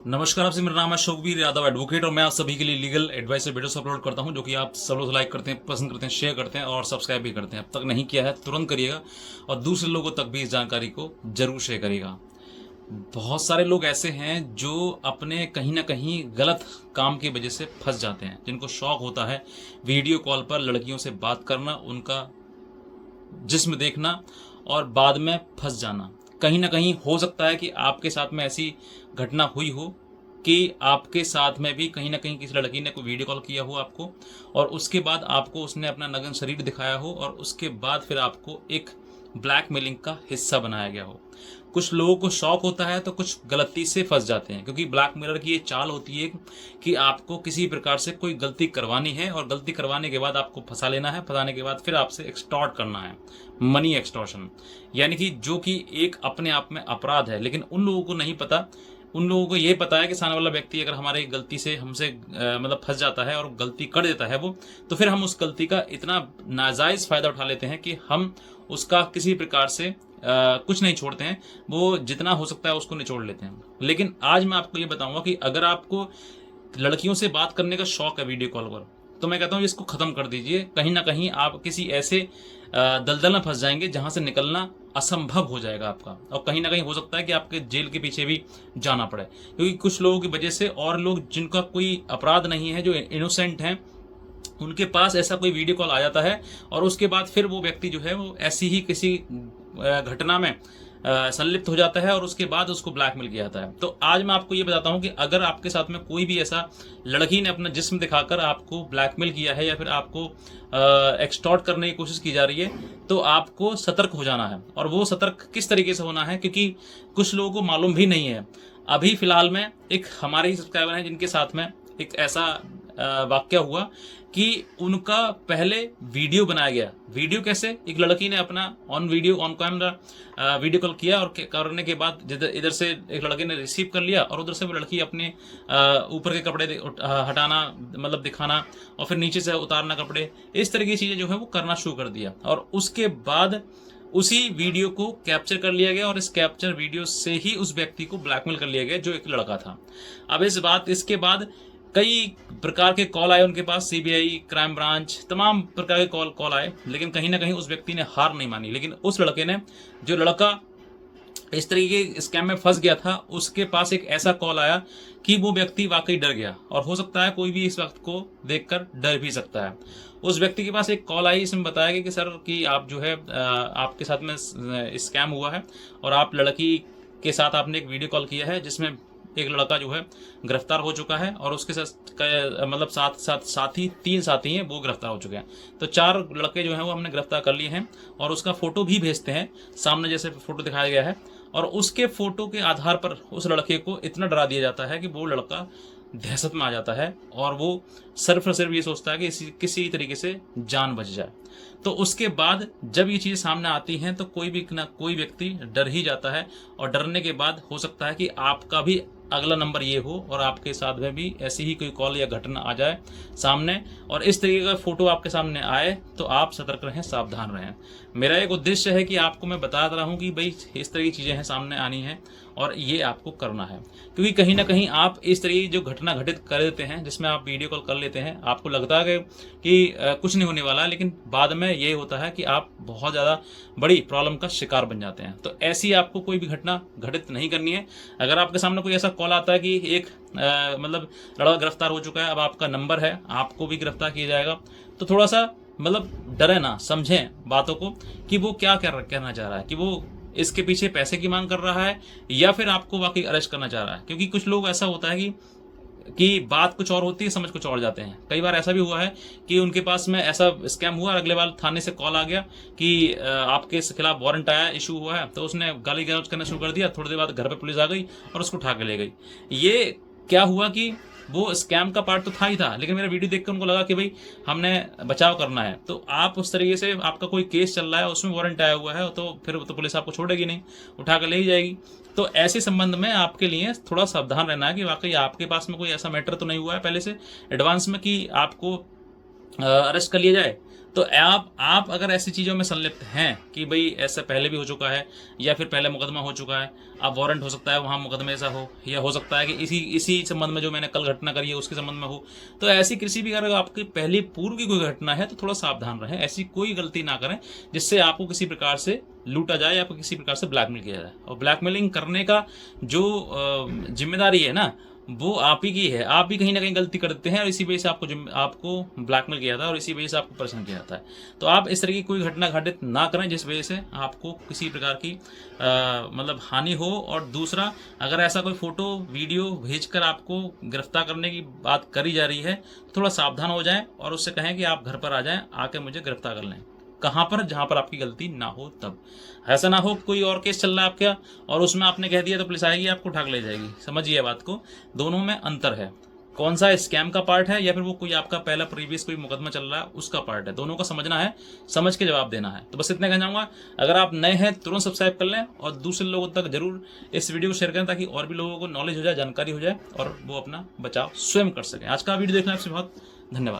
नमस्कार आपसे, मेरा नाम है शोकवीर यादव एडवोकेट और मैं आप सभी के लिए लीगल एडवाइस वीडियोस अपलोड करता हूं जो कि आप सब लोग लाइक करते हैं, पसंद करते हैं, शेयर करते हैं और सब्सक्राइब भी करते हैं। अब तक नहीं किया है तुरंत करिएगा और दूसरे लोगों तक भी इस जानकारी को जरूर शेयर करिएगा। बहुत सारे लोग ऐसे हैं जो अपने कहीं ना कहीं गलत काम की वजह से फंस जाते हैं, जिनको शौक होता है वीडियो कॉल पर लड़कियों से बात करना, उनका जिस्म देखना और बाद में फंस जाना। कहीं ना कहीं हो सकता है कि आपके साथ में ऐसी घटना हुई हो कि आपके साथ में भी कहीं ना कहीं किसी लड़की ने कोई वीडियो कॉल किया हो आपको और उसके बाद आपको उसने अपना नग्न शरीर दिखाया हो और उसके बाद फिर आपको एक ब्लैकमेलिंग का हिस्सा बनाया गया हो। कुछ लोगों को शौक होता है तो कुछ गलती से फंस जाते हैं, क्योंकि ब्लैकमेलर की ये चाल होती है कि आपको किसी प्रकार से कोई गलती करवानी है और गलती करवाने के बाद आपको फंसा लेना है, फंसाने के बाद फिर आपसे एक्सटॉर्ट करना है, मनी एक्सटॉर्शन, यानी कि जो कि एक अपने आप में अपराध है। लेकिन उन लोगों को नहीं पता, उन लोगों को ये पता है कि सामने वाला व्यक्ति अगर हमारे गलती से हमसे मतलब फंस जाता है और गलती कर देता है वो, तो फिर हम उस गलती का इतना नाजायज़ फ़ायदा उठा लेते हैं कि हम उसका किसी प्रकार से कुछ नहीं छोड़ते हैं, वो जितना हो सकता है उसको निचोड़ लेते हैं। लेकिन आज मैं आपको ये बताऊंगा कि अगर आपको लड़कियों से बात करने का शौक है वीडियो कॉल पर, तो मैं कहता हूँ इसको ख़त्म कर दीजिए। कहीं ना कहीं आप किसी ऐसे दलदल में फंस जाएंगे जहाँ से निकलना असंभव हो जाएगा आपका, और कहीं ना कहीं हो सकता है कि आपके जेल के पीछे भी जाना पड़े, क्योंकि कुछ लोगों की वजह से और लोग जिनका कोई अपराध नहीं है, जो इनोसेंट हैं, उनके पास ऐसा कोई वीडियो कॉल आ जाता है और उसके बाद फिर वो व्यक्ति जो है वो ऐसी ही किसी घटना में संलिप्त हो जाता है और उसके बाद उसको ब्लैकमेल किया जाता है। तो आज मैं आपको ये बताता हूँ कि अगर आपके साथ में कोई भी ऐसा लड़की ने अपना जिस्म दिखाकर आपको ब्लैकमेल किया है या फिर आपको एक्सटॉर्ट करने की कोशिश की जा रही है, तो आपको सतर्क हो जाना है। और वो सतर्क किस तरीके से होना है, क्योंकि कुछ लोगों को मालूम भी नहीं है। अभी फिलहाल में एक हमारे ही सब्सक्राइबर हैं जिनके साथ में एक ऐसा वाक्य हुआ कि उनका पहले वीडियो बनाया गया। वीडियो कैसे? एक लड़की ने अपना ऑन कैमरा वीडियो कॉल किया और करने के बाद इधर से एक लड़के ने रिसीव कर लिया और उधर से वो लड़की अपने ऊपर के कपड़े हटाना, मतलब दिखाना, और फिर नीचे से उतारना कपड़े, इस तरह की चीज़ें जो है वो करना शुरू कर दिया। और उसके बाद उसी वीडियो को कैप्चर कर लिया गया और इस कैप्चर वीडियो से ही उस व्यक्ति को ब्लैकमेल कर लिया गया जो एक लड़का था। अब इसके बाद कई प्रकार के कॉल आए उनके पास, सीबीआई, क्राइम ब्रांच, तमाम प्रकार के कॉल आए, लेकिन कहीं ना कहीं उस व्यक्ति ने हार नहीं मानी। लेकिन उस लड़के ने, जो लड़का इस तरीके के स्कैम में फंस गया था, उसके पास एक ऐसा कॉल आया कि वो व्यक्ति वाकई डर गया। और हो सकता है कोई भी इस वक्त को देखकर डर भी सकता है। उस व्यक्ति के पास एक कॉल आई, इसमें बताया गया कि सर कि आप जो है आपके साथ में स्कैम हुआ है और आप लड़की के साथ आपने एक वीडियो कॉल किया है जिसमें एक लड़का जो है गिरफ्तार हो चुका है और उसके साथ मतलब साथी 3 साथी हैं, वो गिरफ्तार हो चुके हैं। तो 4 लड़के जो हैं वो हमने गिरफ्तार कर लिए हैं और उसका फोटो भी भेजते हैं, सामने जैसे फोटो दिखाया गया है। और उसके फोटो के आधार पर उस लड़के को इतना डरा दिया जाता है कि वो लड़का दहशत में आ जाता है और वो सिर्फ और सिर्फ ये सोचता है कि किसी तरीके से जान बच जाए। तो उसके बाद जब ये चीज़ सामने आती हैं तो कोई भी ना कोई व्यक्ति डर ही जाता है, और डरने के बाद हो सकता है कि आपका भी अगला नंबर ये हो और आपके साथ में भी ऐसी ही कोई कॉल या घटना आ जाए सामने और इस तरीके का फोटो आपके सामने आए, तो आप सतर्क रहें, सावधान रहें। मेरा एक उद्देश्य है कि आपको मैं बता रहा हूँ कि भाई इस तरह की चीज़ें हैं, सामने आनी हैं और ये आपको करना है, क्योंकि कहीं ना कहीं आप इस तरह की जो घटना घटित कर देते हैं जिसमें आप वीडियो कॉल कर लेते हैं, आपको लगता है कि कुछ नहीं होने वाला है, लेकिन बाद में ये होता है कि आप बहुत ज़्यादा बड़ी प्रॉब्लम का शिकार बन जाते हैं। तो ऐसी आपको कोई भी घटना घटित नहीं करनी है। अगर आपके सामने कोई ऐसा कॉल आता है कि एक मतलब लड़का गिरफ्तार हो चुका है, अब आपका नंबर है, आपको भी गिरफ्तार किया जाएगा, तो थोड़ा सा मतलब डरे ना, समझें बातों को कि वो क्या कहना चाह रहा है, कि वो इसके पीछे पैसे की मांग कर रहा है या फिर आपको वाकई अरेस्ट करना चाह रहा है। क्योंकि कुछ लोग ऐसा होता है कि बात कुछ और होती है, समझ कुछ और जाते हैं। कई बार ऐसा भी हुआ है कि उनके पास में ऐसा स्कैम हुआ और अगले बार थाने से कॉल आ गया कि आपके खिलाफ वारंट आया, इशू हुआ है, तो उसने गाली गलौज करना शुरू कर दिया। थोड़ी देर बाद घर पे पुलिस आ गई और उसको उठा के ले गई। ये क्या हुआ कि वो स्कैम का पार्ट तो था ही था, लेकिन मेरा वीडियो देखकर उनको लगा कि भाई हमने बचाव करना है। तो आप उस तरीके से, आपका कोई केस चल रहा है, उसमें वारंट आया हुआ है, तो फिर तो पुलिस आपको छोड़ेगी नहीं, उठा कर ले ही जाएगी। तो ऐसे संबंध में आपके लिए थोड़ा सावधान रहना है कि वाकई आपके पास में कोई ऐसा मैटर तो नहीं हुआ है पहले से एडवांस में कि आपको अरेस्ट कर लिया जाए। तो आप अगर ऐसी चीज़ों में संलिप्त हैं कि भाई ऐसा पहले भी हो चुका है या फिर पहले मुकदमा हो चुका है, अब वारंट हो सकता है वहाँ मुकदमे ऐसा हो, या हो सकता है कि इसी संबंध में जो मैंने कल घटना करी है उसके संबंध में हो, तो ऐसी किसी भी अगर आपकी पहली पूर्व की कोई घटना है तो थोड़ा सावधान रहें, ऐसी कोई गलती ना करें जिससे आपको किसी प्रकार से लूटा जाए या किसी प्रकार से ब्लैकमेल किया जाए। और ब्लैकमेलिंग करने का जो जिम्मेदारी है ना, वो आप ही की है। आप भी कहीं ना कहीं गलती करते हैं और इसी वजह से आपको ब्लैकमेल किया जाता है और इसी वजह से आपको परेशान किया जाता है। तो आप इस तरह की कोई घटना घटित ना करें जिस वजह से आपको किसी प्रकार की मतलब हानि हो। और दूसरा, अगर ऐसा कोई फोटो वीडियो भेजकर आपको गिरफ्तार करने की बात करी जा रही है तो थोड़ा सावधान हो जाएं और उससे कहें कि आप घर पर आ जाएं, आके मुझे गिरफ्तार कर लें। कहाँ पर? जहाँ पर आपकी गलती ना हो तब। ऐसा ना हो कोई और केस चल रहा है आपका और उसमें आपने कह दिया तो पुलिस आएगी आपको उठा के ले जाएगी। समझिए बात को, दोनों में अंतर है। कौन सा स्कैम का पार्ट है या फिर वो कोई आपका पहला प्रीवियस कोई मुकदमा चल रहा है उसका पार्ट है, दोनों का समझना है, समझ के जवाब देना है। तो बस इतने कहना चाहूँगा। अगर आप नए हैं तुरंत सब्सक्राइब कर लें और दूसरे लोगों तक जरूर इस वीडियो को शेयर करें ताकि और भी लोगों को नॉलेज हो जाए, जानकारी हो जाए और वो अपना बचाव स्वयं कर सकें। आज का वीडियो देखने आपसे बहुत धन्यवाद।